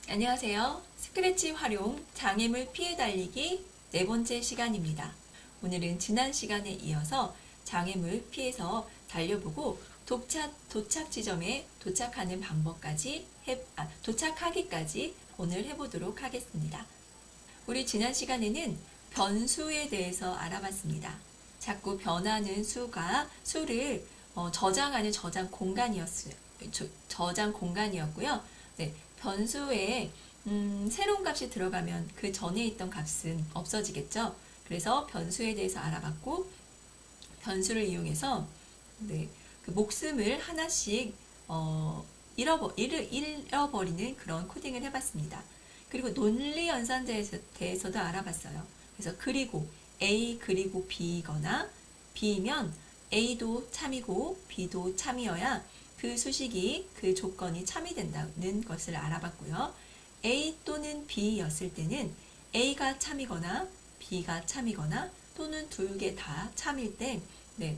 안녕하세요. 스크래치 활용 장애물 피해 달리기 네 번째 시간입니다. 오늘은 지난 시간에 이어서 장애물 피해서 달려보고 도착 지점에 도착하는 방법까지 도착하기까지 오늘 해보도록 하겠습니다. 우리 지난 시간에는 변수에 대해서 알아봤습니다. 자꾸 변하는 수를 저장하는 저장 공간이었고요. 네, 변수에 새로운 값이 들어가면 그 전에 있던 값은 없어지겠죠. 그래서 변수에 대해서 알아봤고, 변수를 이용해서 네, 그 목숨을 하나씩 잃어버리는 그런 코딩을 해봤습니다. 그리고 논리 연산자에 대해서도 알아봤어요. 그래서 그리고 A 그리고 B거나 B면 A도 참이고 B도 참이어야 그 수식이 그 조건이 참이된다는 것을 알아봤고요. A 또는 B였을 때는 A가 참이거나 B가 참이거나 또는 둘 개 다 참일 때 네,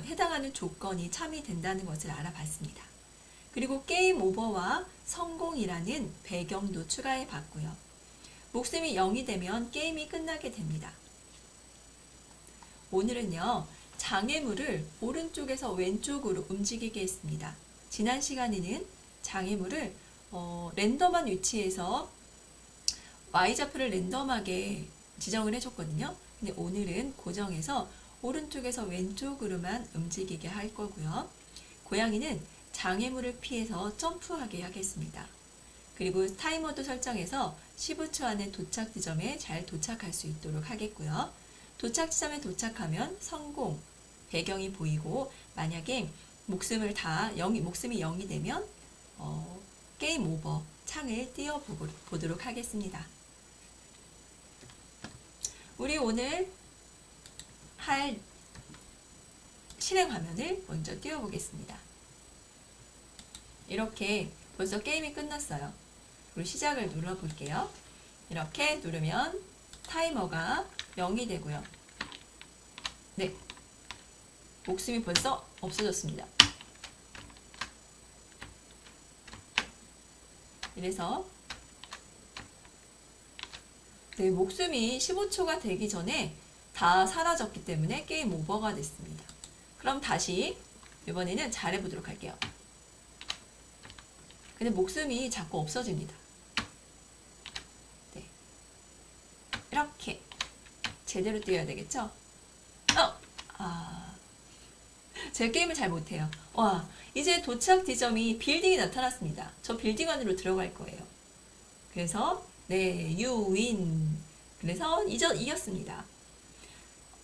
해당하는 조건이 참이된다는 것을 알아봤습니다. 그리고 게임 오버와 성공이라는 배경도 추가해 봤고요. 목숨이 0이 되면 게임이 끝나게 됩니다. 오늘은요, 장애물을 오른쪽에서 왼쪽으로 움직이게 했습니다. 지난 시간에는 장애물을 랜덤한 위치에서 Y좌표를 랜덤하게 지정을 해줬거든요. 근데 오늘은 고정해서 오른쪽에서 왼쪽으로만 움직이게 할 거고요. 고양이는 장애물을 피해서 점프하게 하겠습니다. 그리고 타이머도 설정해서 15초 안에 도착 지점에 잘 도착할 수 있도록 하겠고요. 도착 지점에 도착하면 성공, 배경이 보이고, 만약에 목숨이 0이 되면 게임 오버 창을 띄워보도록 하겠습니다. 우리 오늘 할 실행 화면을 먼저 띄워보겠습니다. 이렇게 벌써 게임이 끝났어요. 그리고 시작을 눌러볼게요. 이렇게 누르면 타이머가 0이 되고요. 네, 목숨이 벌써 없어졌습니다. 이래서 네, 목숨이 15초가 되기 전에 다 사라졌기 때문에 게임 오버가 됐습니다. 그럼 다시 이번에는 잘해보도록 할게요. 근데 목숨이 자꾸 없어집니다. 네, 이렇게 제대로 뛰어야 되겠죠? 제가 게임을 잘 못해요. 와, 이제 도착 지점이 빌딩이 나타났습니다. 저 빌딩 안으로 들어갈 거예요. 그래서 네, you win. 그래서 이겼습니다.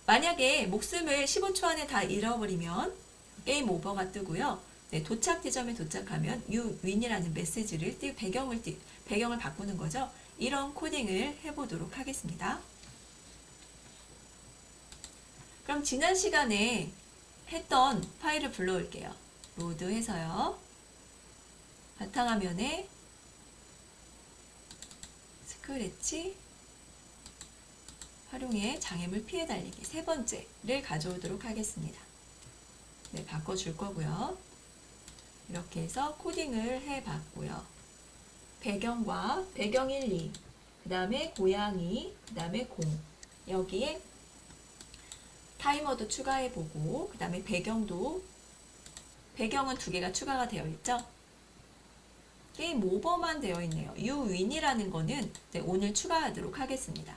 만약에 목숨을 15초 안에 다 잃어버리면 게임 오버가 뜨고요. 네, 도착 지점에 도착하면 you win이라는 메시지를 배경을 바꾸는 거죠. 이런 코딩을 해보도록 하겠습니다. 그럼 지난 시간에 했던 파일을 불러올게요. 로드해서요. 바탕화면에 스크래치 활용해 장애물 피해 달리기 세 번째를 가져오도록 하겠습니다. 네, 바꿔줄 거고요. 이렇게 해서 코딩을 해봤고요. 배경과 배경 1, 2, 그 다음에 고양이, 그 다음에 공, 여기에 타이머도 추가해보고, 그 다음에 배경은 두 개가 추가가 되어 있죠. 게임 오버만 되어 있네요. you win이라는 거는 네, 오늘 추가하도록 하겠습니다.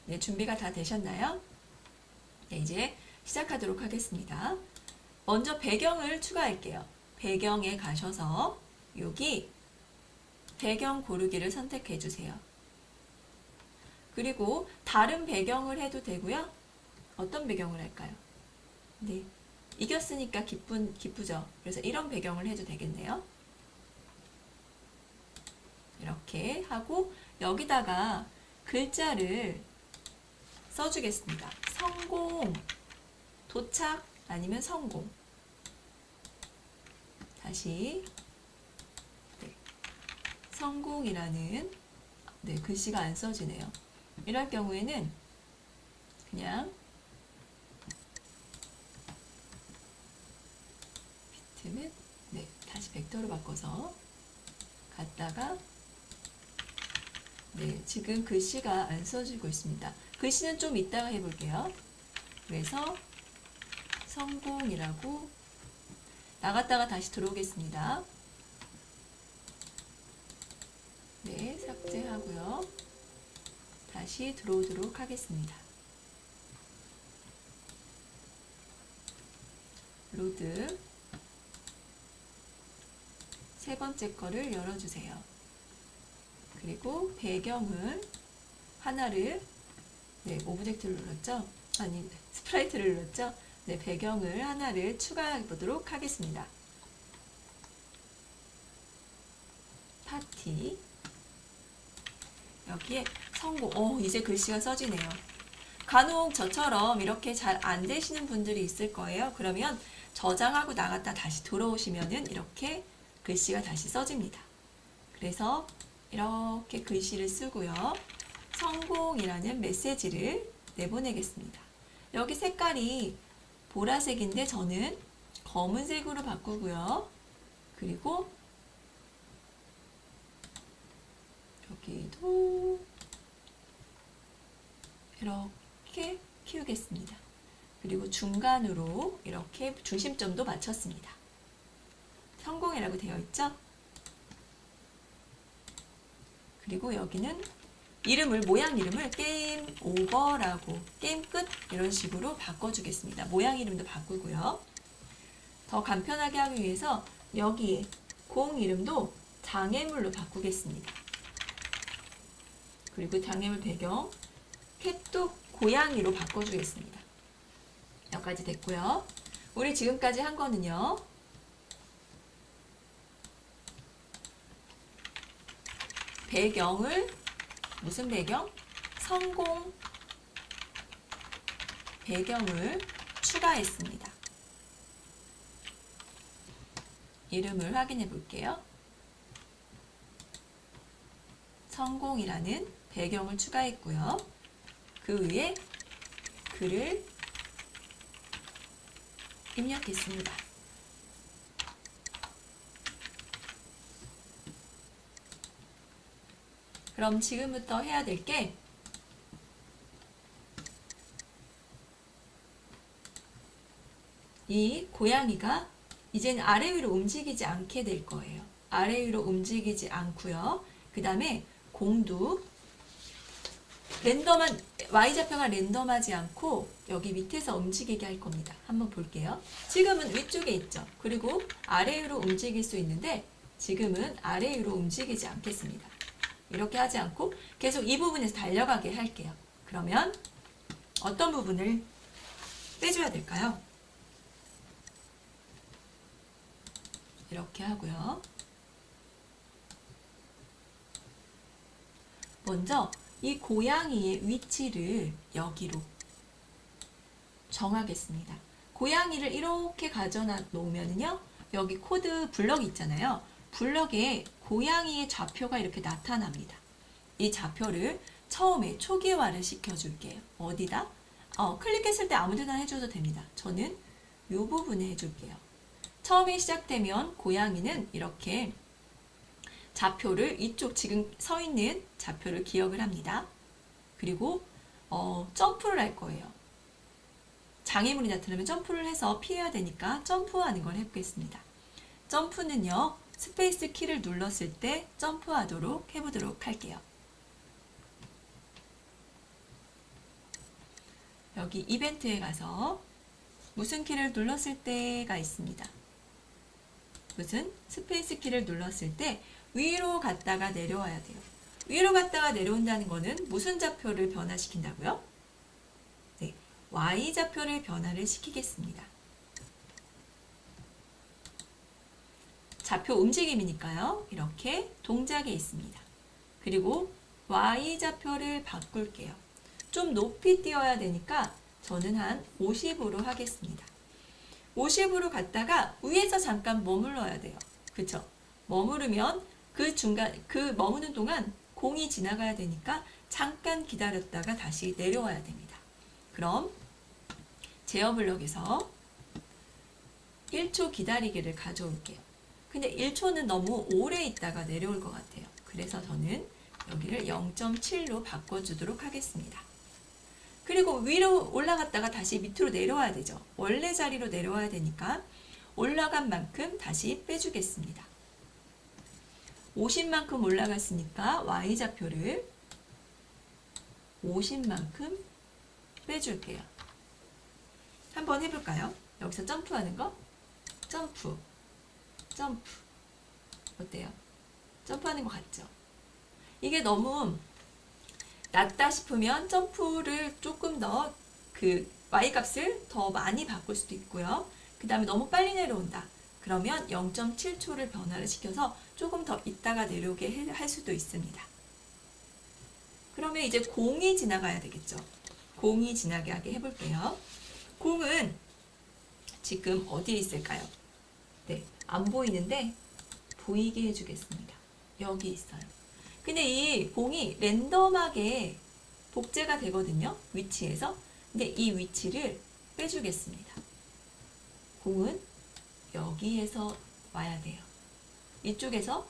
네, 준비가 다 되셨나요? 네, 이제 시작하도록 하겠습니다. 먼저 배경을 추가할게요. 배경에 가셔서 여기 배경 고르기를 선택해 주세요. 그리고 다른 배경을 해도 되고요. 어떤 배경을 할까요? 네, 이겼으니까 기쁘죠. 그래서 이런 배경을 해도 되겠네요. 이렇게 하고 여기다가 글자를 써주겠습니다. 성공, 도착 아니면 성공. 다시 네, 성공이라는 네, 글씨가 안 써지네요. 이럴 경우에는 그냥 되면 네, 다시 벡터로 바꿔서 갔다가 네, 지금 글씨가 안 써지고 있습니다. 글씨는 좀 이따가 해볼게요. 그래서 성공이라고 나갔다가 다시 들어오겠습니다. 네, 삭제하고요. 다시 들어오도록 하겠습니다. 로드 세 번째 거를 열어주세요. 그리고 배경을 하나를 네, 오브젝트를 눌렀죠? 아니, 스프라이트를 눌렀죠? 네, 배경을 하나를 추가해 보도록 하겠습니다. 파티 여기에 성공. 이제 글씨가 써지네요. 간혹 저처럼 이렇게 잘 안 되시는 분들이 있을 거예요. 그러면 저장하고 나갔다 다시 들어오시면은 이렇게 글씨가 다시 써집니다. 그래서 이렇게 글씨를 쓰고요. 성공이라는 메시지를 내보내겠습니다. 여기 색깔이 보라색인데 저는 검은색으로 바꾸고요. 그리고 여기도 이렇게 키우겠습니다. 그리고 중간으로 이렇게 중심점도 맞췄습니다. 성공이라고 되어 있죠? 그리고 여기는 모양 이름을 게임 오버라고, 게임 끝 이런 식으로 바꿔주겠습니다. 모양 이름도 바꾸고요. 더 간편하게 하기 위해서 여기에 공 이름도 장애물로 바꾸겠습니다. 그리고 장애물 배경 캣도 고양이로 바꿔주겠습니다. 여기까지 됐고요. 우리 지금까지 한 거는요. 배경을 무슨 배경? 성공 배경을 추가했습니다. 이름을 확인해 볼게요. 성공이라는 배경을 추가했고요. 그 위에 글을 입력했습니다. 그럼 지금부터 해야 될 게 이 고양이가 이제는 아래 위로 움직이지 않게 될 거예요. 아래 위로 움직이지 않고요. 그 다음에 공도 Y좌표가 랜덤하지 않고 여기 밑에서 움직이게 할 겁니다. 한번 볼게요. 지금은 위쪽에 있죠. 그리고 아래 위로 움직일 수 있는데 지금은 아래 위로 움직이지 않겠습니다. 이렇게 하지 않고 계속 이 부분에서 달려가게 할게요. 그러면 어떤 부분을 빼줘야 될까요? 이렇게 하고요. 먼저 이 고양이의 위치를 여기로 정하겠습니다. 고양이를 이렇게 가져다 놓으면요. 여기 코드 블럭이 있잖아요. 블럭에 고양이의 좌표가 이렇게 나타납니다. 이 좌표를 처음에 초기화를 시켜줄게요. 어디다? 클릭했을 때 아무 데나 해줘도 됩니다. 저는 이 부분에 해줄게요. 처음에 시작되면 고양이는 이렇게 좌표를 이쪽 지금 서 있는 좌표를 기억을 합니다. 그리고 점프를 할 거예요. 장애물이 나타나면 점프를 해서 피해야 되니까 점프하는 걸 해보겠습니다. 점프는요. 스페이스 키를 눌렀을 때 점프하도록 해보도록 할게요. 여기 이벤트에 가서 무슨 키를 눌렀을 때가 있습니다. 무슨 스페이스 키를 눌렀을 때 위로 갔다가 내려와야 돼요. 위로 갔다가 내려온다는 거는 무슨 좌표를 변화시킨다고요? 네, Y좌표를 변화를 시키겠습니다. 좌표 움직임이니까요. 이렇게 동작에 있습니다. 그리고 Y좌표를 바꿀게요. 좀 높이 띄어야 되니까 저는 한 50으로 하겠습니다. 50으로 갔다가 위에서 잠깐 머물러야 돼요. 그쵸? 머무르면 그 머무는 동안 공이 지나가야 되니까 잠깐 기다렸다가 다시 내려와야 됩니다. 그럼 제어 블럭에서 1초 기다리기를 가져올게요. 근데 1초는 너무 오래 있다가 내려올 것 같아요. 그래서 저는 여기를 0.7로 바꿔주도록 하겠습니다. 그리고 위로 올라갔다가 다시 밑으로 내려와야 되죠. 원래 자리로 내려와야 되니까 올라간 만큼 다시 빼주겠습니다. 50만큼 올라갔으니까 Y좌표를 50만큼 빼줄게요. 한번 해볼까요? 여기서 점프하는 거? 점프, 점프. 어때요? 점프하는 것 같죠? 이게 너무 낮다 싶으면 점프를 조금 더 그 Y값을 더 많이 바꿀 수도 있고요. 그 다음에 너무 빨리 내려온다. 그러면 0.7초를 변화를 시켜서 조금 더 있다가 내려오게 할 수도 있습니다. 그러면 이제 공이 지나가야 되겠죠. 공이 지나게 하게 해볼게요. 공은 지금 어디에 있을까요? 네, 안 보이는데 보이게 해주겠습니다. 여기 있어요. 근데 이 공이 랜덤하게 복제가 되거든요. 위치에서. 근데 이 위치를 빼주겠습니다. 공은 여기에서 와야 돼요. 이쪽에서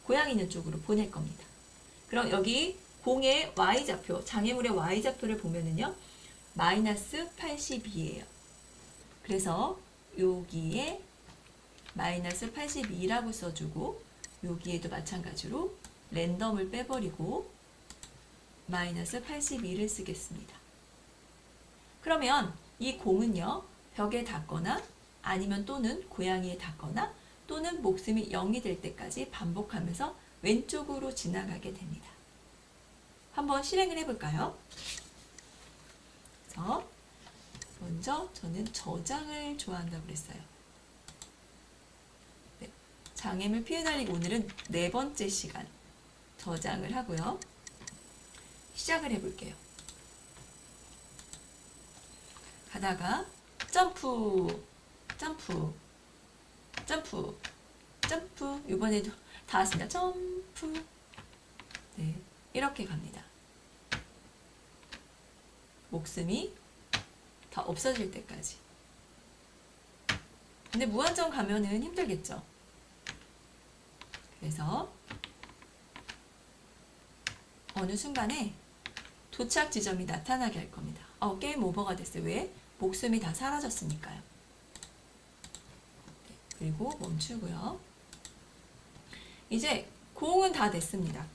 고양이 있는 쪽으로 보낼 겁니다. 그럼 여기 공의 Y좌표, 장애물의 Y좌표를 보면은요. 마이너스 82예요. 그래서 여기에 마이너스 82라고 써주고 여기에도 마찬가지로 랜덤을 빼버리고 마이너스 82를 쓰겠습니다. 그러면 이 공은요. 벽에 닿거나 아니면 또는 고양이에 닿거나 또는 목숨이 0이 될 때까지 반복하면서 왼쪽으로 지나가게 됩니다. 한번 실행을 해볼까요? 그래서 먼저 저는 저장을 좋아한다고 그랬어요. 네, 장애물 피해 달리기 오늘은 4번째 시간 저장을 하고요. 시작을 해볼게요. 가다가 점프, 점프, 점프, 점프. 이번에도 다 왔습니다. 점프. 네, 이렇게 갑니다. 목숨이 다 없어질 때까지. 근데 무한정 가면은 힘들겠죠. 그래서 어느 순간에 도착 지점이 나타나게 할 겁니다. 게임 오버가 됐어요. 왜? 목숨이 다 사라졌으니까요. 네, 그리고 멈추고요. 이제 공은 다 됐습니다.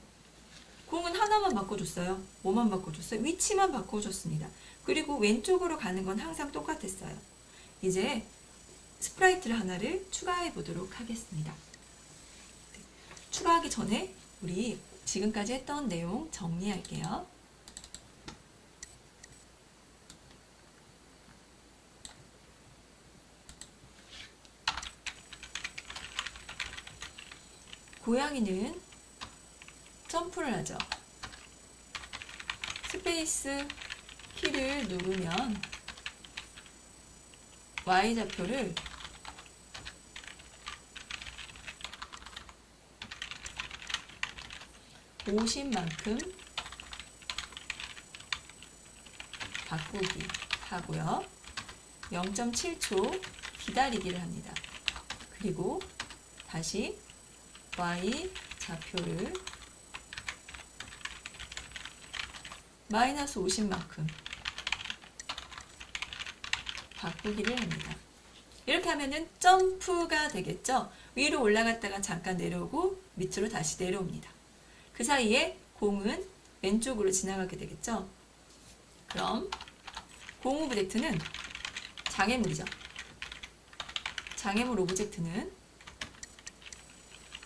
공은 하나만 바꿔줬어요. 뭐만 바꿔줬어요? 위치만 바꿔줬습니다. 그리고 왼쪽으로 가는 건 항상 똑같았어요. 이제 스프라이트를 하나를 추가해 보도록 하겠습니다. 네, 추가하기 전에 우리 지금까지 했던 내용 정리할게요. 고양이는 점프를 하죠. 스페이스 키를 누르면 Y좌표를 (50만큼) 바꾸기 하고요. 0.7초 기다리기를 합니다. 그리고 다시 Y좌표를 마이너스 50만큼 바꾸기를 합니다. 이렇게 하면은 점프가 되겠죠? 위로 올라갔다가 잠깐 내려오고 밑으로 다시 내려옵니다. 그 사이에 공은 왼쪽으로 지나가게 되겠죠? 그럼 공 오브젝트는 장애물이죠. 장애물 오브젝트는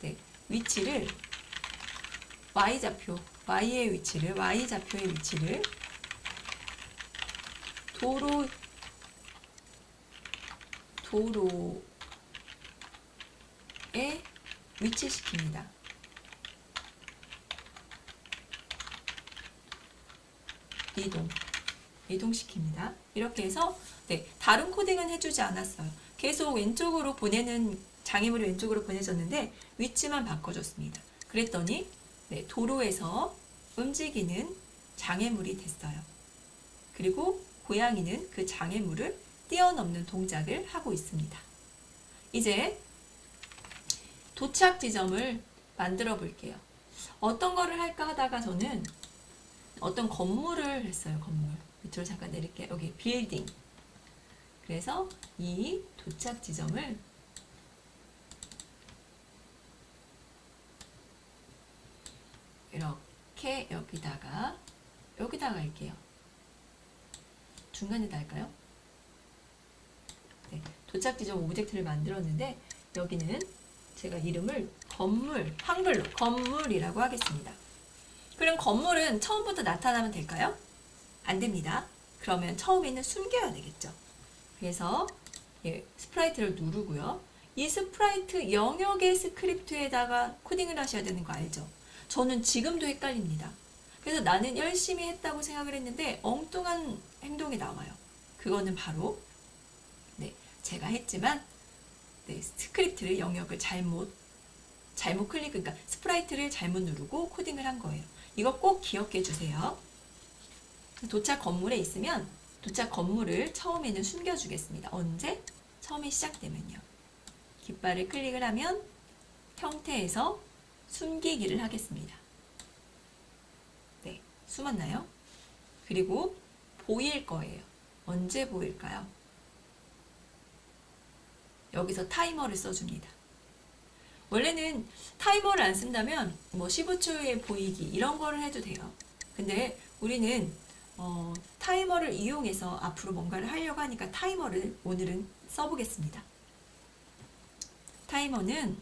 네, 위치를 Y좌표, Y의 위치를, Y좌표의 위치를 도로에 위치시킵니다. 이동시킵니다. 이렇게 해서 네, 다른 코딩은 해주지 않았어요. 계속 왼쪽으로 보내는 장애물이 왼쪽으로 보내졌는데 위치만 바꿔줬습니다. 그랬더니 네, 도로에서 움직이는 장애물이 됐어요. 그리고 고양이는 그 장애물을 뛰어넘는 동작을 하고 있습니다. 이제 도착 지점을 만들어 볼게요. 어떤 거를 할까 하다가 저는 어떤 건물을 했어요. 건물. 밑으로 잠깐 내릴게요. 여기 빌딩. 그래서 이 도착 지점을 이렇게 여기다가 할게요. 중간에다 할까요? 네, 도착 지점 오브젝트를 만들었는데 여기는 제가 이름을 건물, 한글로 건물이라고 하겠습니다. 그럼 건물은 처음부터 나타나면 될까요? 안 됩니다. 그러면 처음에는 숨겨야 되겠죠. 그래서 스프라이트를 누르고요. 이 스프라이트 영역의 스크립트에다가 코딩을 하셔야 되는 거 알죠? 저는 지금도 헷갈립니다. 그래서 나는 열심히 했다고 생각을 했는데 엉뚱한 행동이 나와요. 그거는 바로 제가 했지만 스크립트를 영역을 잘못 클릭, 그러니까 스프라이트를 잘못 누르고 코딩을 한 거예요. 이거 꼭 기억해 주세요. 도착 건물에 있으면 도착 건물을 처음에는 숨겨주겠습니다. 언제? 처음에 시작되면요. 깃발을 클릭을 하면 형태에서 숨기기를 하겠습니다. 네, 숨었나요? 그리고 보일 거예요. 언제 보일까요? 여기서 타이머를 써줍니다. 원래는 타이머를 안 쓴다면 뭐 15초에 보이기 이런 거를 해도 돼요. 근데 우리는 타이머를 이용해서 앞으로 뭔가를 하려고 하니까 타이머를 오늘은 써보겠습니다. 타이머는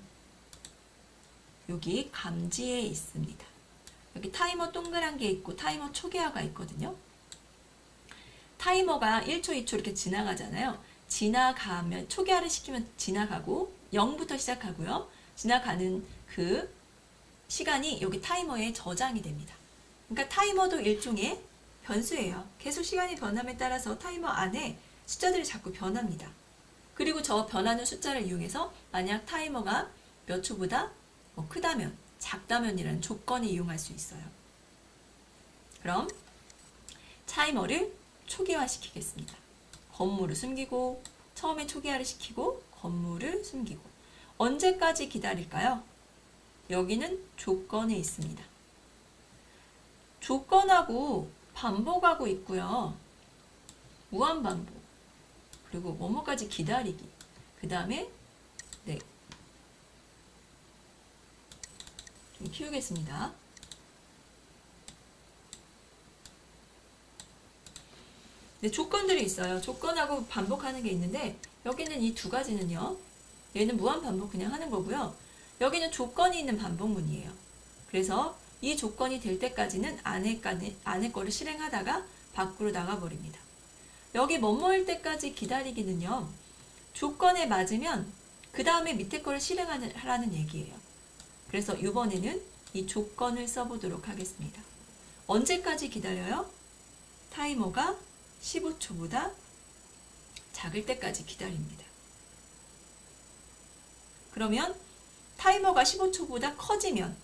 여기 감지에 있습니다. 여기 타이머 동그란 게 있고 타이머 초기화가 있거든요. 타이머가 1초, 2초 이렇게 지나가잖아요. 지나가면 초기화를 시키면 지나가고 0부터 시작하고요. 지나가는 그 시간이 여기 타이머에 저장이 됩니다. 그러니까 타이머도 일종의 변수예요. 계속 시간이 변함에 따라서 타이머 안에 숫자들이 자꾸 변합니다. 그리고 저 변하는 숫자를 이용해서 만약 타이머가 몇 초보다 크다면, 작다면이라는 조건을 이용할 수 있어요. 그럼 타이머를 초기화 시키겠습니다. 건물을 숨기고 처음에 초기화를 시키고 건물을 숨기고 언제까지 기다릴까요? 여기는 조건에 있습니다. 조건하고 반복하고 있고요. 무한반복 그리고 뭐뭐까지 기다리기 그 다음에 좀 키우겠습니다. 조건들이 있어요. 조건하고 반복하는 게 있는데 여기는 이 두 가지는요. 얘는 무한 반복 그냥 하는 거고요. 여기는 조건이 있는 반복문이에요. 그래서 이 조건이 될 때까지는 안에 거를 실행하다가 밖으로 나가버립니다. 여기 뭐뭐일 때까지 기다리기는요. 조건에 맞으면 그 다음에 밑에 거를 실행하라는 얘기예요. 그래서 이번에는 이 조건을 써보도록 하겠습니다. 언제까지 기다려요? 타이머가 15초보다 작을 때까지 기다립니다. 그러면 타이머가 15초보다 커지면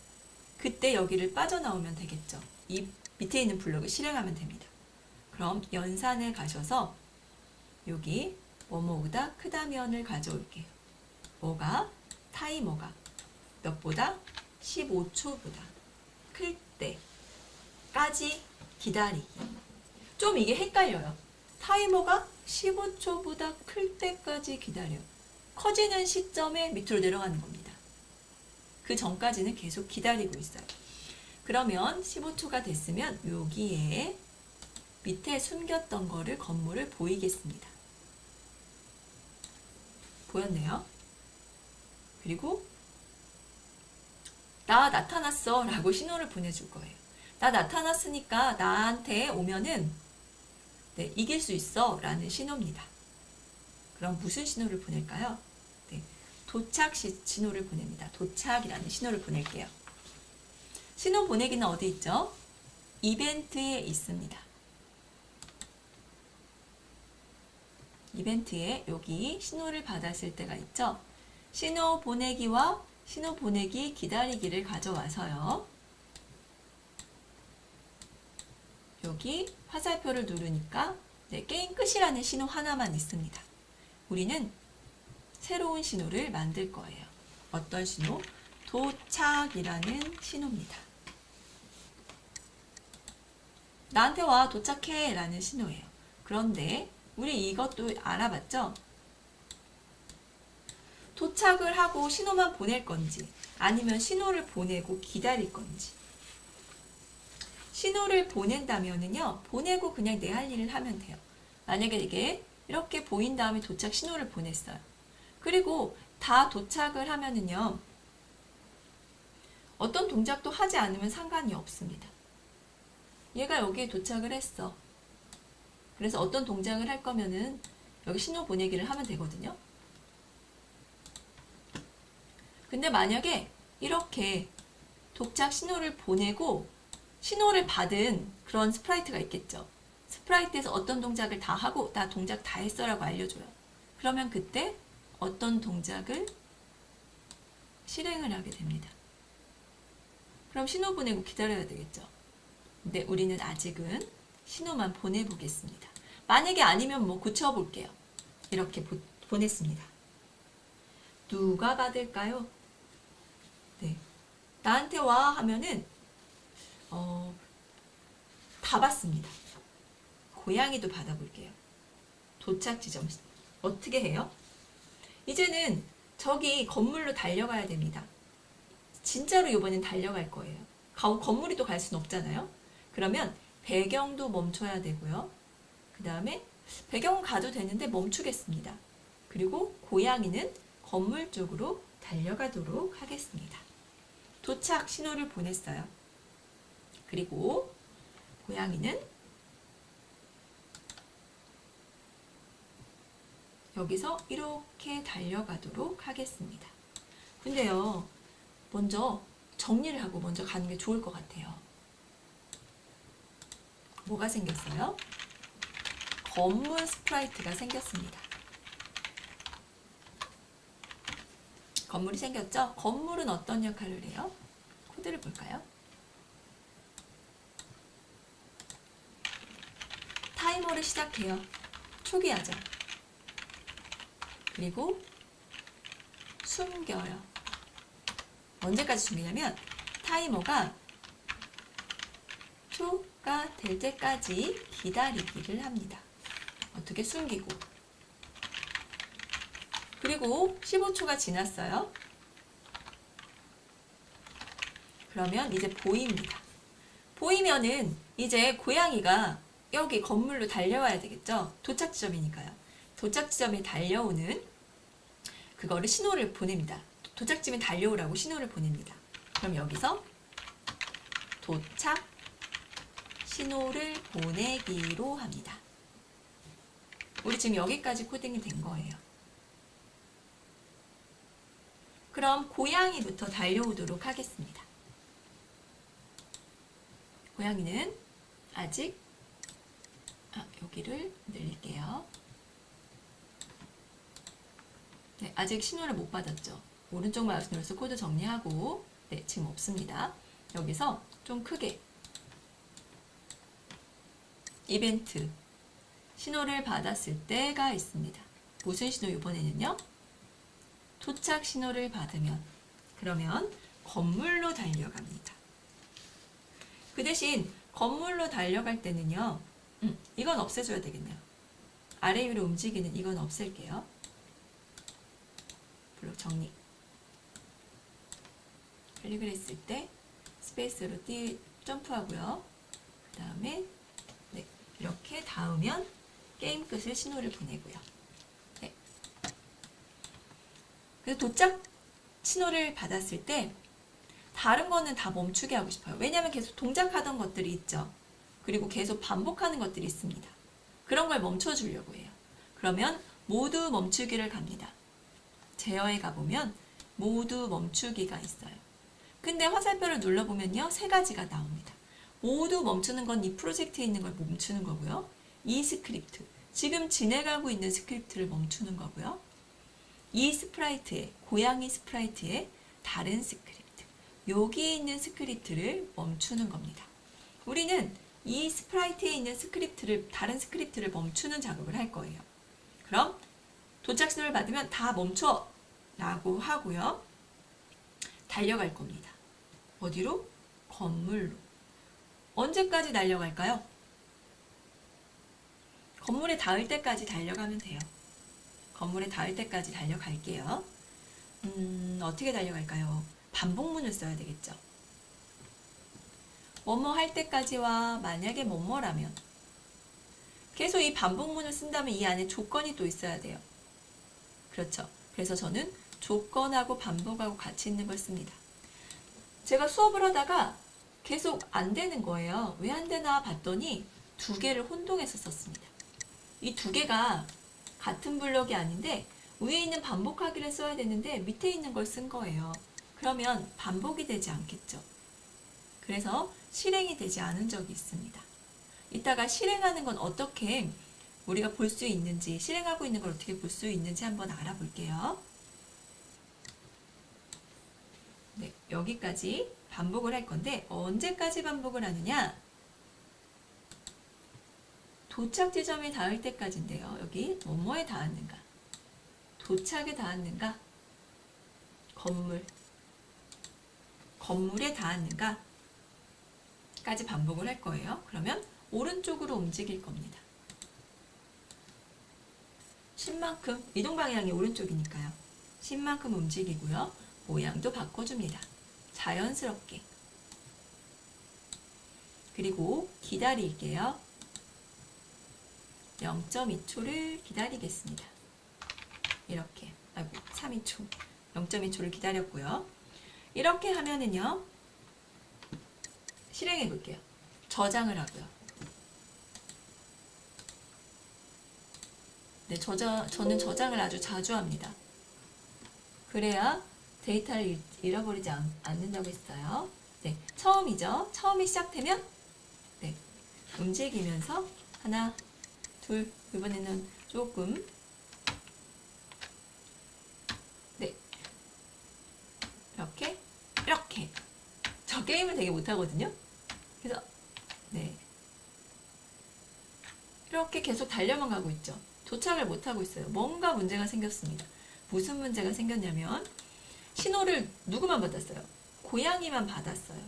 그때 여기를 빠져나오면 되겠죠. 이 밑에 있는 블록을 실행하면 됩니다. 그럼 연산을 가셔서 여기 뭐뭐보다 크다면을 가져올게요. 뭐가? 타이머가 몇보다? 15초보다 클 때까지 기다리기. 좀 이게 헷갈려요. 타이머가 15초보다 클 때까지 기다려. 커지는 시점에 밑으로 내려가는 겁니다. 그 전까지는 계속 기다리고 있어요. 그러면 15초가 됐으면 여기에 밑에 숨겼던 거를 건물을 보이겠습니다. 보였네요. 그리고 나 나타났어 라고 신호를 보내줄 거예요. 나 나타났으니까 나한테 오면은 이길 수 있어 라는 신호입니다. 그럼 무슨 신호를 보낼까요? 도착 신호를 보냅니다. 도착이라는 신호를 보낼게요. 신호 보내기는 어디 있죠? 이벤트에 있습니다. 이벤트에 여기 신호를 받았을 때가 있죠? 신호 보내기와 신호 보내기 기다리기를 가져와서요. 여기 화살표를 누르니까 게임 끝이라는 신호 하나만 있습니다. 우리는 새로운 신호를 만들 거예요. 어떤 신호? 도착이라는 신호입니다. 나한테 와, 도착해 라는 신호예요. 그런데 우리 이것도 알아봤죠? 도착을 하고 신호만 보낼 건지 아니면 신호를 보내고 기다릴 건지. 신호를 보낸다면은요, 보내고 그냥 내 할 일을 하면 돼요. 만약에 이게 이렇게 보인 다음에 도착 신호를 보냈어요. 그리고 다 도착을 하면은요, 어떤 동작도 하지 않으면 상관이 없습니다. 얘가 여기에 도착을 했어. 그래서 어떤 동작을 할 거면은 여기 신호 보내기를 하면 되거든요. 근데 만약에 이렇게 도착 신호를 보내고 신호를 받은 그런 스프라이트가 있겠죠. 스프라이트에서 어떤 동작을 다 하고 나 동작 다 했어 라고 알려줘요. 그러면 그때 어떤 동작을 실행을 하게 됩니다. 그럼 신호 보내고 기다려야 되겠죠. 근데 우리는 아직은 신호만 보내보겠습니다. 만약에 아니면 뭐 고쳐볼게요. 이렇게 보냈습니다. 누가 받을까요? 네, 나한테 와 하면은 다 받습니다. 고양이도 받아볼게요. 도착 지점 어떻게 해요? 이제는 저기 건물로 달려가야 됩니다. 진짜로 이번엔 달려갈 거예요. 건물이 또 갈 수는 없잖아요. 그러면 배경도 멈춰야 되고요. 그 다음에 배경은 가도 되는데 멈추겠습니다. 그리고 고양이는 건물 쪽으로 달려가도록 하겠습니다. 도착 신호를 보냈어요. 그리고 고양이는 여기서 이렇게 달려가도록 하겠습니다. 근데요, 먼저 정리를 하고 먼저 가는 게 좋을 것 같아요. 뭐가 생겼어요? 검은 스프라이트가 생겼습니다. 건물이 생겼죠? 건물은 어떤 역할을 해요? 코드를 볼까요? 타이머를 시작해요. 초기화죠. 그리고 숨겨요. 언제까지 숨기냐면 타이머가 2가 될 때까지 기다리기를 합니다. 어떻게 숨기고. 그리고 15초가 지났어요. 그러면 이제 보입니다. 보이면은 이제 고양이가 여기 건물로 달려와야 되겠죠? 도착 지점이니까요. 도착 지점에 달려오는 그거를 신호를 보냅니다. 도착 지점에 달려오라고 신호를 보냅니다. 그럼 여기서 도착 신호를 보내기로 합니다. 우리 지금 여기까지 코딩이 된 거예요. 그럼 고양이부터 달려오도록 하겠습니다. 고양이는 아직 여기를 늘릴게요. 네, 아직 신호를 못 받았죠. 오른쪽 마우스 눌러서 코드 정리하고 네, 지금 없습니다. 여기서 좀 크게 이벤트 신호를 받았을 때가 있습니다. 무슨 신호 이번에는요? 도착 신호를 받으면 그러면 건물로 달려갑니다. 그 대신 건물로 달려갈 때는요. 이건 없애줘야 되겠네요. 아래 위로 움직이는 이건 없앨게요. 블록 정리. 클릭을 했을 때 스페이스로 점프하고요. 그 다음에 네, 이렇게 닿으면 게임 끝을 신호를 보내고요. 네. 그래서 도착 신호를 받았을 때 다른 거는 다 멈추게 하고 싶어요. 왜냐하면 계속 동작하던 것들이 있죠. 그리고 계속 반복하는 것들이 있습니다. 그런 걸 멈춰주려고 해요. 그러면 모두 멈추기를 갑니다. 제어에 가보면 모두 멈추기가 있어요. 근데 화살표를 눌러보면요. 세 가지가 나옵니다. 모두 멈추는 건 이 프로젝트에 있는 걸 멈추는 거고요. 이 스크립트, 지금 진행하고 있는 스크립트를 멈추는 거고요. 이 스프라이트의, 고양이 스프라이트의 다른 스크립트, 여기에 있는 스크립트를 멈추는 겁니다. 우리는 이 스프라이트에 있는 스크립트를, 다른 스크립트를 멈추는 작업을 할 거예요. 그럼 도착 신호를 받으면 다 멈춰 라고 하고요. 달려갈 겁니다. 어디로? 건물로. 언제까지 달려갈까요? 건물에 닿을 때까지 달려가면 돼요. 건물에 닿을 때까지 달려갈게요. 어떻게 달려갈까요? 반복문을 써야 되겠죠. 뭐뭐 할 때까지와 만약에 뭐뭐라면 계속 이 반복문을 쓴다면 이 안에 조건이 또 있어야 돼요. 그렇죠. 그래서 저는 조건하고 반복하고 같이 있는 걸 씁니다. 제가 수업을 하다가 계속 안 되는 거예요. 왜 안 되나 봤더니 두 개를 혼동해서 썼습니다. 이 두 개가 같은 블럭이 아닌데 위에 있는 반복하기를 써야 되는데 밑에 있는 걸 쓴 거예요. 그러면 반복이 되지 않겠죠. 그래서 실행이 되지 않은 적이 있습니다. 이따가 실행하는 건 어떻게 우리가 볼 수 있는지, 실행하고 있는 걸 어떻게 볼 수 있는지 한번 알아볼게요. 네, 여기까지 반복을 할 건데 언제까지 반복을 하느냐? 도착 지점에 닿을 때까지인데요. 여기 뭐뭐에 닿았는가? 도착에 닿았는가? 건물에 닿았는가? 까지 반복을 할 거예요. 그러면 오른쪽으로 움직일 겁니다. 신만큼 이동 방향이 오른쪽이니까요. 신만큼 움직이고요. 모양도 바꿔줍니다. 자연스럽게. 그리고 기다릴게요. 0.2초를 기다리겠습니다. 이렇게 3.2초 0.2초를 기다렸고요. 이렇게 하면은요. 실행해 볼게요. 저장을 하고요. 네, 저는 저장을 아주 자주 합니다. 그래야 데이터를 잃어버리지 않는다고 했어요. 네, 처음이죠. 처음이 시작되면 네, 움직이면서 하나, 둘, 이번에는 조금 네, 이렇게 저 게임을 되게 못하거든요. 그래서 네, 이렇게 계속 달려만 가고 있죠. 도착을 못하고 있어요. 뭔가 문제가 생겼습니다. 무슨 문제가 생겼냐면 신호를 누구만 받았어요? 고양이만 받았어요.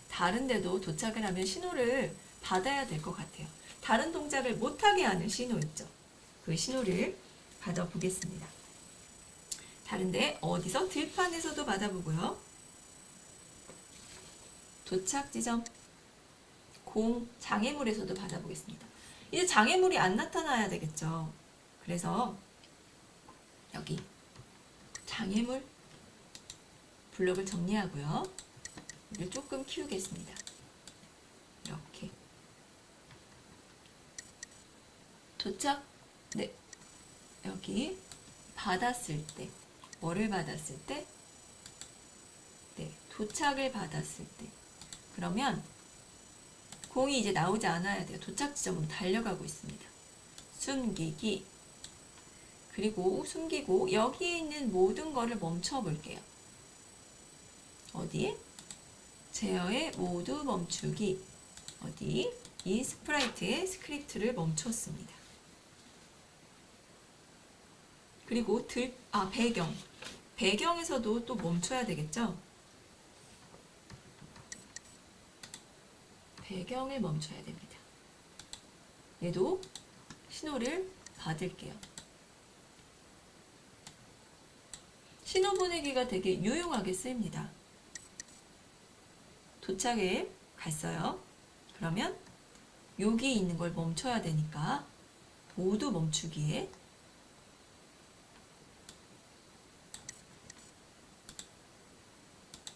다른 데도 도착을 하면 신호를 받아야 될 것 같아요. 다른 동작을 못하게 하는 신호 있죠. 그 신호를 받아보겠습니다. 다른데 어디서? 들판에서도 받아보고요. 도착 지점 장애물에서도 받아보겠습니다. 이제 장애물이 안 나타나야 되겠죠. 그래서 여기 장애물 블럭을 정리하고요. 이를 조금 키우겠습니다. 이렇게 도착. 네, 여기 받았을 때 뭐를 받았을 때? 네, 도착을 받았을 때. 그러면 공이 이제 나오지 않아야 돼요. 도착 지점으로 달려가고 있습니다. 숨기기. 그리고 숨기고 여기에 있는 모든 거를 멈춰 볼게요. 어디? 제어의 모두 멈추기. 어디? 이 스프라이트의 스크립트를 멈췄습니다. 그리고 배경. 배경에서도 또 멈춰야 되겠죠? 배경을 멈춰야 됩니다. 얘도 신호를 받을게요. 신호 보내기가 되게 유용하게 쓰입니다. 도착에 갔어요. 그러면 여기 있는 걸 멈춰야 되니까 모두 멈추기에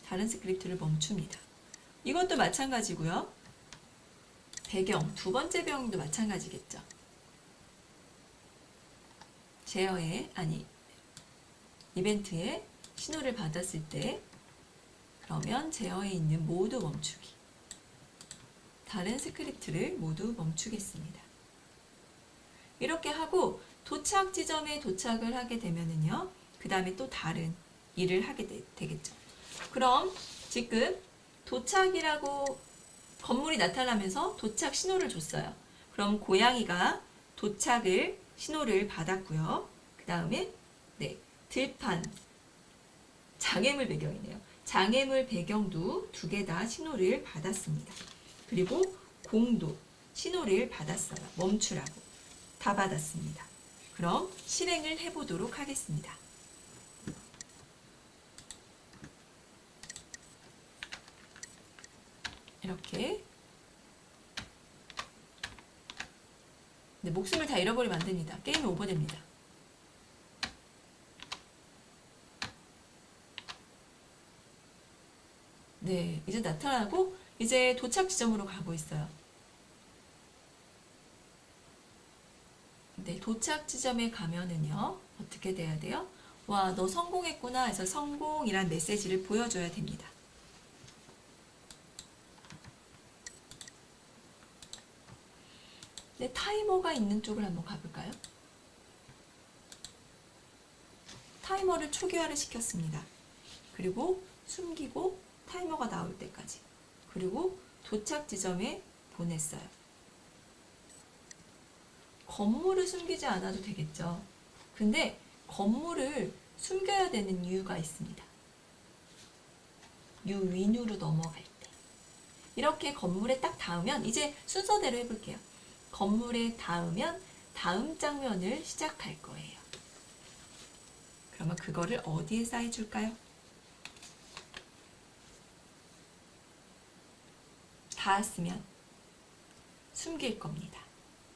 다른 스크립트를 멈춥니다. 이것도 마찬가지고요. 배경, 두 번째 배경도 마찬가지겠죠. 이벤트에 신호를 받았을 때 그러면 제어에 있는 모두 멈추기. 다른 스크립트를 모두 멈추겠습니다. 이렇게 하고 도착 지점에 도착을 하게 되면은요. 그 다음에 또 다른 일을 하게 되겠죠. 그럼 지금 도착이라고 건물이 나타나면서 도착 신호를 줬어요. 그럼 고양이가 도착을 신호를 받았고요. 그 다음에 네, 들판, 장애물 배경이네요. 장애물 배경도 두 개 다 신호를 받았습니다. 그리고 공도 신호를 받았어요. 멈추라고. 다 받았습니다. 그럼 실행을 해보도록 하겠습니다. 이렇게 네, 목숨을 다 잃어버리면 안 됩니다. 게임이 오버됩니다. 네, 이제 나타나고 이제 도착 지점으로 가고 있어요. 네, 도착 지점에 가면은요, 어떻게 돼야 돼요? 와, 너 성공했구나 해서 성공이란 메시지를 보여줘야 됩니다. 네, 타이머가 있는 쪽을 한번 가볼까요? 타이머를 초기화를 시켰습니다. 그리고 숨기고 타이머가 나올 때까지. 그리고 도착 지점에 보냈어요. 건물을 숨기지 않아도 되겠죠. 근데 건물을 숨겨야 되는 이유가 있습니다. 유윈으로 넘어갈 때. 이렇게 건물에 딱 닿으면 이제 순서대로 해볼게요. 건물에 닿으면 다음 장면을 시작할 거예요. 그러면 그거를 어디에 쌓여줄까요? 닿았으면 숨길 겁니다.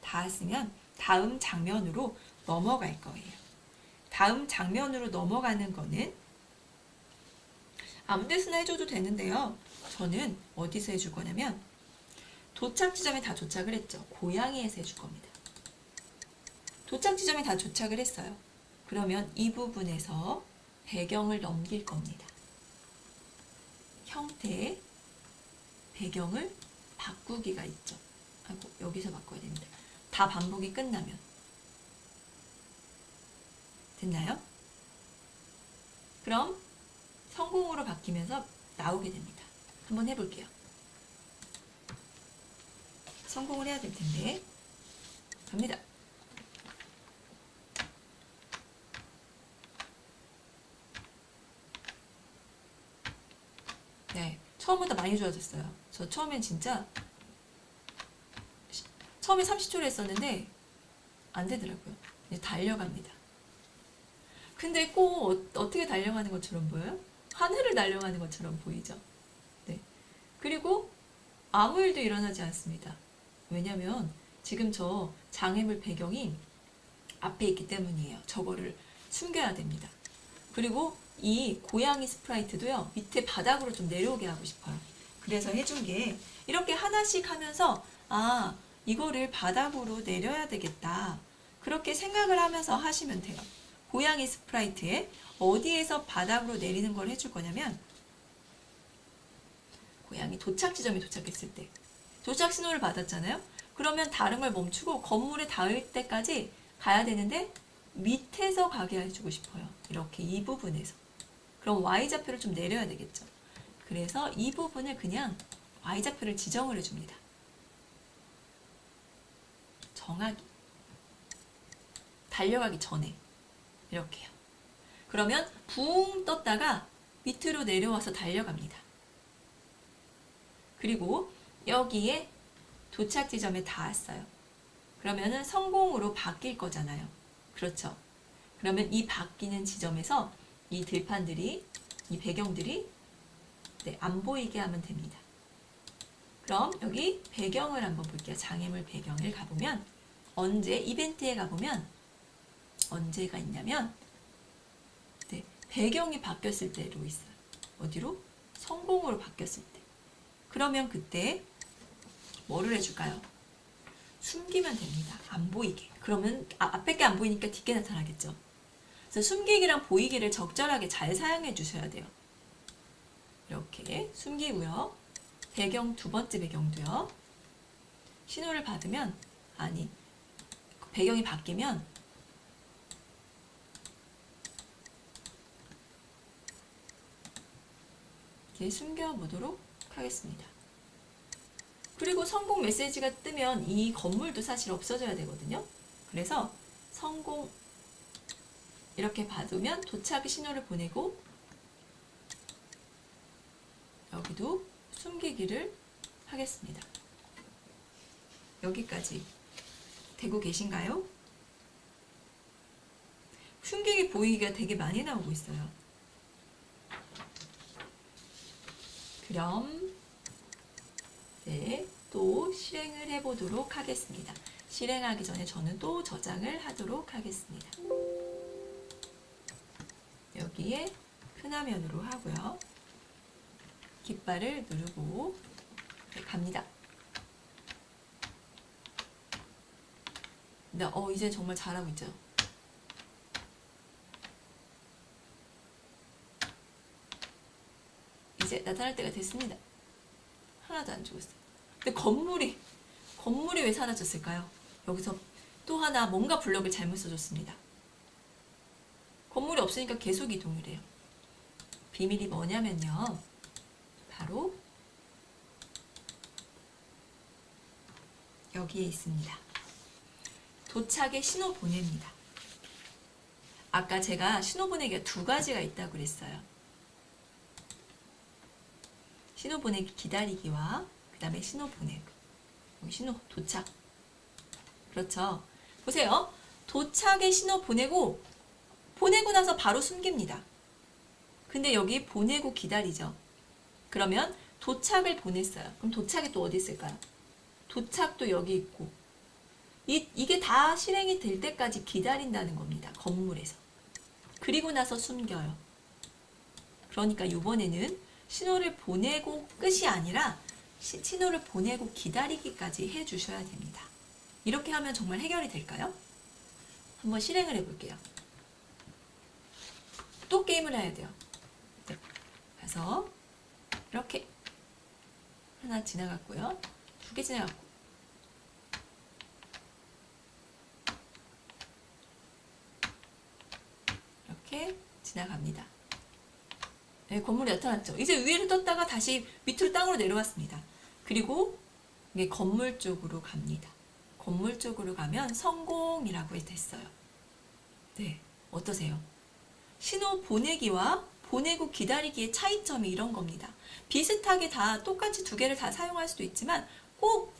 닿았으면 다음 장면으로 넘어갈 거예요. 다음 장면으로 넘어가는 거는 아무 데서나 해줘도 되는데요. 저는 어디서 해줄 거냐면 도착 지점에 다 도착을 했죠. 고양이에서 해줄 겁니다. 도착 지점에 다 도착을 했어요. 그러면 이 부분에서 배경을 넘길 겁니다. 형태, 배경을 바꾸기가 있죠. 아이고, 여기서 바꿔야 됩니다. 다 반복이 끝나면. 됐나요? 그럼 성공으로 바뀌면서 나오게 됩니다. 한번 해볼게요. 성공을 해야 될 텐데. 갑니다. 네, 처음보다 많이 좋아졌어요. 저 처음엔 진짜 처음에 30초를 했었는데 안 되더라고요. 이제 달려갑니다. 근데 꼭 어떻게 달려가는 것처럼 보여요? 하늘을 달려가는 것처럼 보이죠? 네. 그리고 아무 일도 일어나지 않습니다. 왜냐면 지금 저 장애물 배경이 앞에 있기 때문이에요. 저거를 숨겨야 됩니다. 그리고 이 고양이 스프라이트도요, 밑에 바닥으로 좀 내려오게 하고 싶어요. 그래서 해준 게 이렇게 하나씩 하면서 아, 이거를 바닥으로 내려야 되겠다. 그렇게 생각을 하면서 하시면 돼요. 고양이 스프라이트에 어디에서 바닥으로 내리는 걸 해줄 거냐면 고양이 도착 지점에 도착했을 때 도착 신호를 받았잖아요. 그러면 다른 걸 멈추고 건물에 닿을 때까지 가야 되는데 밑에서 가게 해주고 싶어요. 이렇게 이 부분에서. 그럼 Y좌표를 좀 내려야 되겠죠. 그래서 이 부분을 그냥 Y좌표를 지정을 해줍니다. 정하기. 달려가기 전에. 이렇게요. 그러면 붕 떴다가 밑으로 내려와서 달려갑니다. 그리고 여기에 도착 지점에 닿았어요. 그러면은 성공으로 바뀔 거잖아요. 그렇죠. 그러면 이 바뀌는 지점에서 이 들판들이, 이 배경들이 네, 안 보이게 하면 됩니다. 그럼 여기 배경을 한번 볼게요. 장애물 배경을 가보면 언제 이벤트에 가보면 언제가 있냐면 네, 배경이 바뀌었을 때로 있어요. 어디로? 성공으로 바뀌었을 때. 그러면 그때 뭐를 해줄까요? 숨기면 됩니다. 안 보이게. 그러면 앞에 게 안 보이니까 뒷게 나타나겠죠. 그래서 숨기기랑 보이기를 적절하게 잘 사용해 주셔야 돼요. 이렇게 숨기고요. 배경 두 번째 배경도요. 신호를 받으면 아니 배경이 바뀌면 이렇게 숨겨보도록 하겠습니다. 그리고 성공 메시지가 뜨면 이 건물도 사실 없어져야 되거든요. 그래서 성공 이렇게 받으면 도착 신호를 보내고 여기도 숨기기를 하겠습니다. 여기까지 되고 계신가요? 숨기기 보이기가 되게 많이 나오고 있어요. 그럼 네, 또 실행을 해보도록 하겠습니다. 실행하기 전에 저는 또 저장을 하도록 하겠습니다. 여기에 큰 화면으로 하고요. 깃발을 누르고 네, 갑니다. 네, 이제 정말 잘하고 있죠. 이제 나타날 때가 됐습니다. 하나도 안 죽었어요. 근데 건물이 왜 사라졌을까요? 여기서 또 하나 뭔가 블럭을 잘못 써줬습니다. 건물이 없으니까 계속 이동을 해요. 비밀이 뭐냐면요. 바로 여기에 있습니다. 도착에 신호 보냅니다. 아까 제가 신호 보내기가 두 가지가 있다고 그랬어요. 신호 보내기 기다리기와 그 다음에 신호 보내기. 여기 신호 도착. 그렇죠. 보세요. 도착에 신호 보내고 나서 바로 숨깁니다. 근데 여기 보내고 기다리죠. 그러면 도착을 보냈어요. 그럼 도착이 또 어디 있을까요? 도착도 여기 있고 이게 다 실행이 될 때까지 기다린다는 겁니다. 건물에서. 그리고 나서 숨겨요. 그러니까 이번에는 신호를 보내고 끝이 아니라 신호를 보내고 기다리기까지 해주셔야 됩니다. 이렇게 하면 정말 해결이 될까요? 한번 실행을 해볼게요. 또 게임을 해야 돼요. 네. 가서 이렇게 하나 지나갔고요. 두 개 지나갔고 이렇게 지나갑니다. 네, 건물이 나타났죠. 이제 위로 떴다가 다시 밑으로 땅으로 내려왔습니다. 그리고 이게 건물 쪽으로 갑니다. 건물 쪽으로 가면 성공이라고 됐어요. 네, 어떠세요? 신호 보내기와 보내고 기다리기의 차이점이 이런 겁니다. 비슷하게 다 똑같이 두 개를 다 사용할 수도 있지만 꼭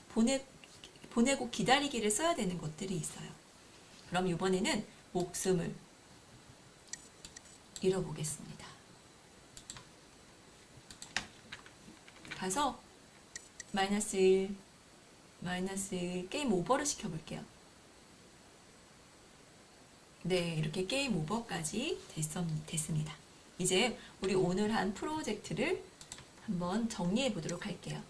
보내고 기다리기를 써야 되는 것들이 있어요. 그럼 이번에는 목숨을 잃어보겠습니다. 가서 -1 게임 오버를 시켜볼게요. 네, 이렇게 게임 오버까지 됐습니다. 이제 우리 오늘 한 프로젝트를 한번 정리해 보도록 할게요.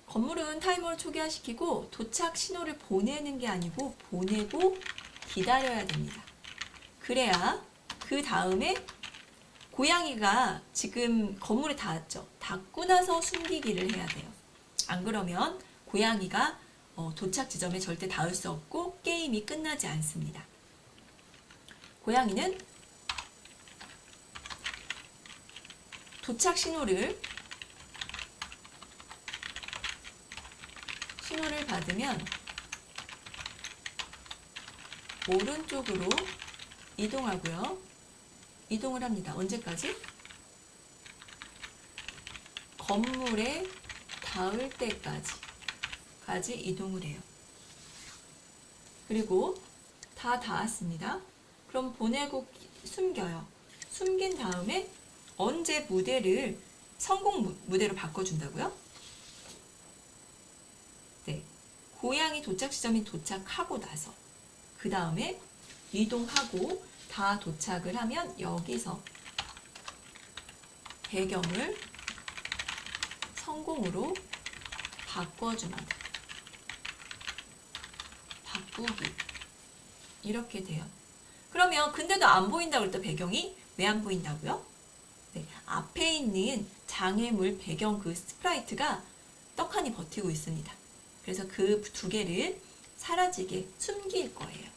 건물은 타이머를 초기화시키고 도착 신호를 보내는 게 아니고 보내고 기다려야 됩니다. 그래야 그 다음에 고양이가 지금 건물에 닿았죠. 닿고 나서 숨기기를 해야 돼요. 안 그러면 고양이가 도착 지점에 절대 닿을 수 없고 게임이 끝나지 않습니다. 고양이는 도착 신호를 받으면 오른쪽으로 이동하고요. 이동을 합니다. 언제까지? 건물에 닿을 때까지 이동을 해요. 그리고 다 닿았습니다. 그럼 보내고 숨겨요. 숨긴 다음에 언제 무대를 성공 무대로 바꿔준다고요? 네, 고양이 도착 지점이 도착하고 나서 그 다음에 이동하고 다 도착을 하면 여기서 배경을 성공으로 바꿔줍니다. 바꾸기 이렇게 돼요. 그러면 근데도 안 보인다고 그랬더니 배경이 왜 안 보인다고요? 네, 앞에 있는 장애물 배경 그 스프라이트가 떡하니 버티고 있습니다. 그래서 그 두 개를 사라지게 숨길 거예요.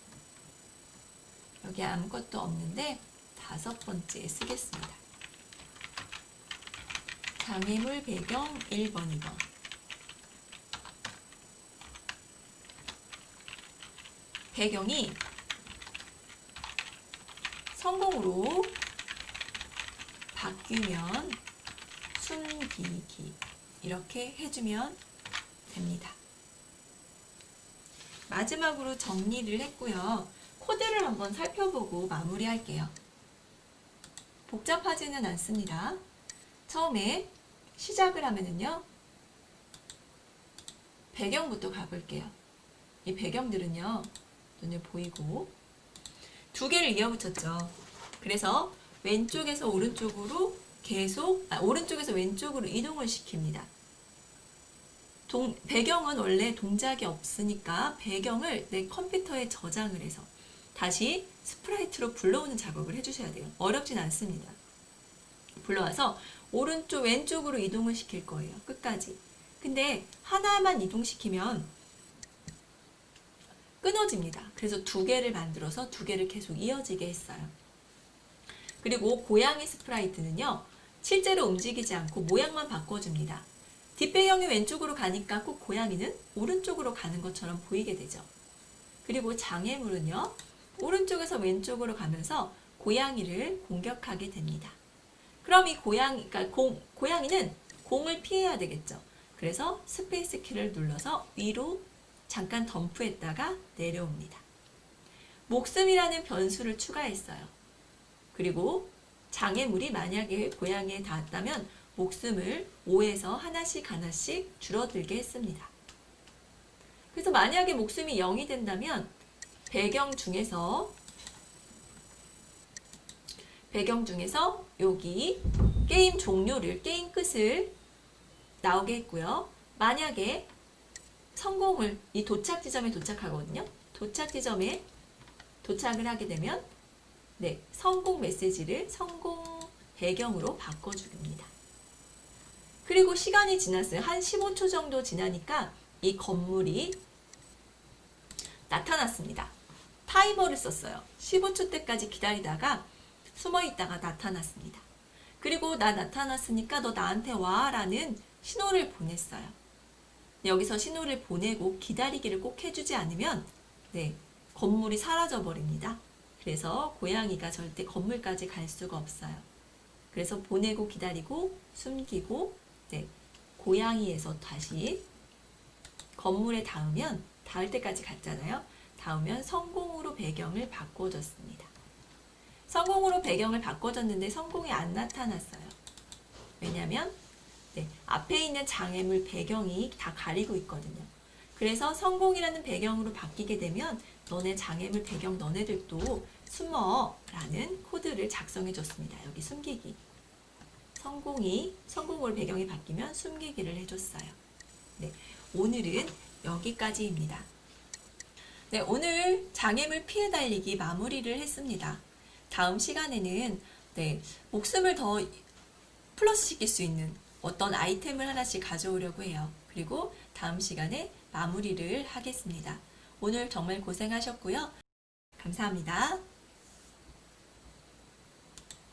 여기 아무것도 없는데 5번째에 쓰겠습니다. 장애물 배경 1번, 2번. 배경이 성공으로 바뀌면 숨기기 이렇게 해주면 됩니다. 마지막으로 정리를 했고요. 코드를 한번 살펴보고 마무리할게요. 복잡하지는 않습니다. 처음에 시작을 하면은요, 배경부터 가볼게요. 이 배경들은요, 눈에 보이고 두 개를 이어붙였죠. 그래서 왼쪽에서 오른쪽으로 계속, 오른쪽에서 왼쪽으로 이동을 시킵니다. 배경은 원래 동작이 없으니까 배경을 내 컴퓨터에 저장을 해서 다시 스프라이트로 불러오는 작업을 해주셔야 돼요. 어렵진 않습니다. 불러와서 오른쪽, 왼쪽으로 이동을 시킬 거예요. 끝까지. 근데 하나만 이동시키면 끊어집니다. 그래서 두 개를 만들어서 두 개를 계속 이어지게 했어요. 그리고 고양이 스프라이트는요, 실제로 움직이지 않고 모양만 바꿔줍니다. 뒷배경이 왼쪽으로 가니까 꼭 고양이는 오른쪽으로 가는 것처럼 보이게 되죠. 그리고 장애물은요, 오른쪽에서 왼쪽으로 가면서 고양이를 공격하게 됩니다. 그럼 이 그러니까 고양이는 공을 피해야 되겠죠. 그래서 스페이스 키를 눌러서 위로 잠깐 덤프했다가 내려옵니다. 목숨이라는 변수를 추가했어요. 그리고 장애물이 만약에 고양이에 닿았다면 목숨을 5에서 하나씩 줄어들게 했습니다. 그래서 만약에 목숨이 0이 된다면 배경 중에서 여기 게임 종료를, 게임 끝을 나오게 했고요. 만약에 성공을, 이 도착 지점에 도착하거든요. 도착 지점에 도착을 하게 되면 성공 메시지를 성공 배경으로 바꿔줍니다. 그리고 시간이 지났어요. 한 15초 정도 지나니까 이 건물이 나타났습니다. 타이머를 썼어요. 15초 때까지 기다리다가 숨어 있다가 나타났습니다. 그리고 나 나타났으니까 너 나한테 와 라는 신호를 보냈어요. 여기서 신호를 보내고 기다리기를 꼭 해주지 않으면 건물이 사라져 버립니다. 그래서 고양이가 절대 건물까지 갈 수가 없어요. 그래서 보내고 기다리고 숨기고 고양이에서 다시 건물에 닿을 때까지 갔잖아요. 닿으면 성공으로 배경을 바꿔줬습니다. 성공으로 배경을 바꿔줬는데 성공이 안 나타났어요. 왜냐하면 앞에 있는 장애물 배경이 다 가리고 있거든요. 그래서 성공이라는 배경으로 바뀌게 되면 너네 장애물 배경 너네들도 숨어 라는 코드를 작성해 줬습니다. 여기 숨기기. 성공으로 배경이 바뀌면 숨기기를 해줬어요. 오늘은 여기까지입니다. 오늘 장애물 피해 달리기 마무리를 했습니다. 다음 시간에는 목숨을 더 플러스 시킬 수 있는 어떤 아이템을 하나씩 가져오려고 해요. 그리고 다음 시간에 마무리를 하겠습니다. 오늘 정말 고생하셨고요. 감사합니다.